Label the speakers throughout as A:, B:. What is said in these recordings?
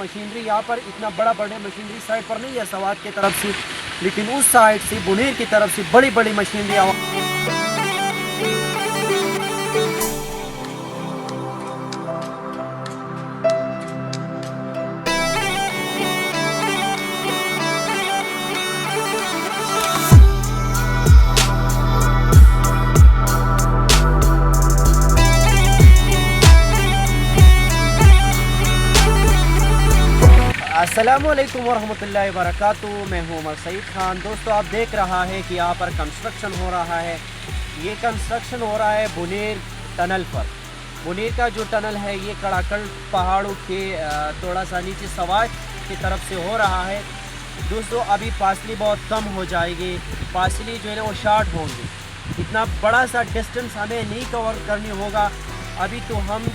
A: Machinery यहाँ पर इतना बड़े मशीनरी साइड पर नहीं है सवात की तरफ से, लेकिन उस साइड से बुनेर की तरफ से बड़ी बड़ी मशीनरी अस्सलामुअलैकुम वरहमतुल्लाहि वबरकातुहू। मैं हूँ उमर सईद खान। दोस्तों, आप देख रहा है कि यहाँ पर कंस्ट्रक्शन हो रहा है। ये कंस्ट्रक्शन हो रहा है बुनेर टनल पर। बुनेर का जो टनल है ये कड़ाकड़ पहाड़ों के थोड़ा सा नीचे सवात की तरफ से हो रहा है। दोस्तों, अभी फासली बहुत कम हो जाएगी, फासली जो है ना वो शार्ट होंगे। इतना बड़ा सा डिस्टेंस हमें नहीं कवर करनी होगा। अभी तो हम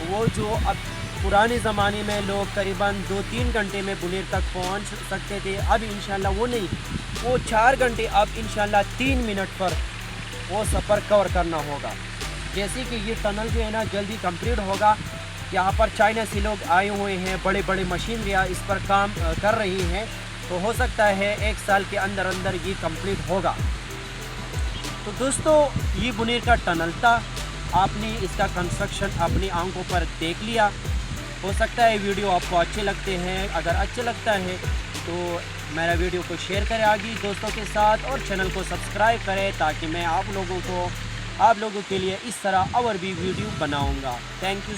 A: वो जो अब पुराने ज़माने में लोग करीबन 2-3 घंटे में बुनेर तक पहुंच सकते थे, अब इंशाल्लाह वो नहीं, वो 4 घंटे अब इंशाल्लाह 3 मिनट पर वो सफ़र कवर करना होगा। जैसे कि ये टनल जो है ना जल्दी कंप्लीट होगा। यहाँ पर चाइना से लोग आए हुए हैं, बड़े बड़े मशीनरियाँ इस पर काम कर रही हैं, तो हो सकता है 1 साल के अंदर अंदर ये कंप्लीट होगा। तो दोस्तों, ये बुनेर का टनल था। आपने इसका कंस्ट्रक्शन अपनी आंखों पर देख लिया। हो सकता है वीडियो आपको अच्छे लगते हैं। अगर अच्छे लगता है तो मेरा वीडियो को शेयर करें आगे दोस्तों के साथ, और चैनल को सब्सक्राइब करें ताकि मैं आप लोगों के लिए इस तरह और भी वीडियो बनाऊंगा। Thank you.